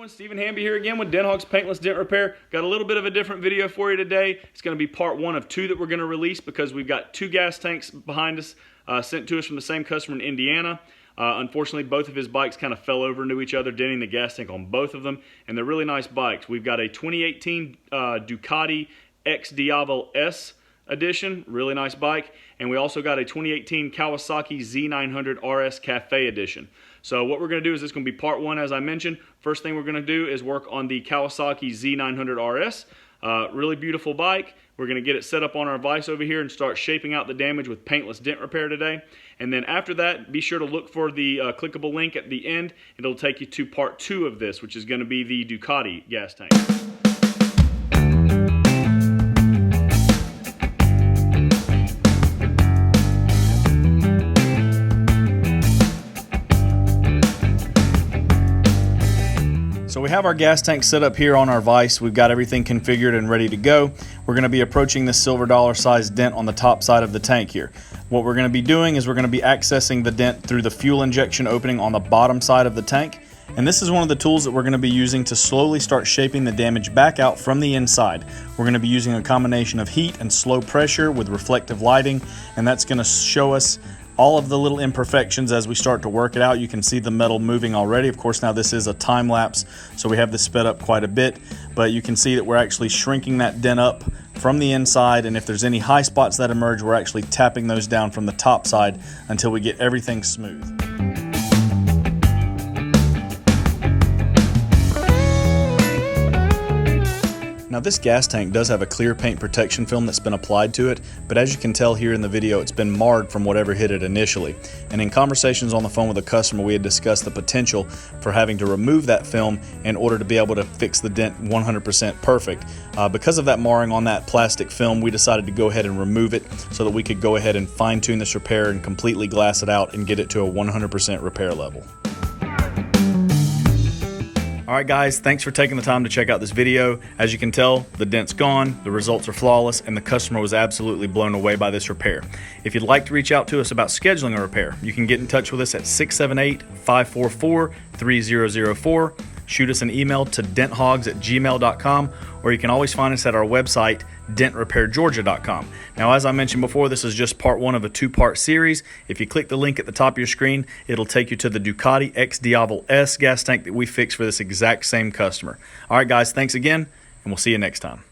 everyone, Stephen Hamby here again with Denthogs Paintless Dent Repair. Got a little bit of a different video for you today. It's going to be part one of two that we're going to release because we've got two gas tanks behind us sent to us from the same customer in Indiana. Unfortunately, both of his bikes kind of fell over into each other, denting the gas tank on both of them, and they're really nice bikes. We've got a 2018 Ducati Xdiavel S edition, really nice bike, and we also got a 2018 Kawasaki Z900RS Cafe edition. So what we're going to do is this is going to be part one, as I mentioned. First thing we're going to do is work on the Kawasaki Z900RS. Really beautiful bike. We're going to get it set up on our vise over here and start shaping out the damage with Paintless Dent Repair today. And then after that, be sure to look for the clickable link at the end. It'll take you to part two of this, which is going to be the Ducati gas tank. So we have our gas tank set up here on our vise. We've got everything configured and ready to go. We're going to be approaching this silver dollar size dent on the top side of the tank here. What we're going to be doing is we're going to be accessing the dent through the fuel injection opening on the bottom side of the tank. And this is one of the tools that we're going to be using to slowly start shaping the damage back out from the inside. We're going to be using a combination of heat and slow pressure with reflective lighting, and that's going to show us all of the little imperfections as we start to work it out. You can see the metal moving already. Of course, now this is a time lapse, so we have this sped up quite a bit, but you can see that we're actually shrinking that dent up from the inside, and if there's any high spots that emerge, we're actually tapping those down from the top side until we get everything smooth. Now this gas tank does have a clear paint protection film that's been applied to it, but as you can tell here in the video, it's been marred from whatever hit it initially. And in conversations on the phone with the customer, we had discussed the potential for having to remove that film in order to be able to fix the dent 100% perfect. Because of that marring on that plastic film, we decided to go ahead and remove it so that we could go ahead and fine-tune this repair and completely glass it out and get it to a 100% repair level. Alright guys, thanks for taking the time to check out this video. As you can tell, the dent's gone, the results are flawless, and the customer was absolutely blown away by this repair. If you'd like to reach out to us about scheduling a repair, you can get in touch with us at 678-544-3004. Shoot us an email to denthogs@gmail.com, or you can always find us at our website, dentrepairgeorgia.com. Now, as I mentioned before, this is just part one of a two-part series. If you click the link at the top of your screen, it'll take you to the Ducati Xdiavel S gas tank that we fixed for this exact same customer. All right, guys, thanks again, and we'll see you next time.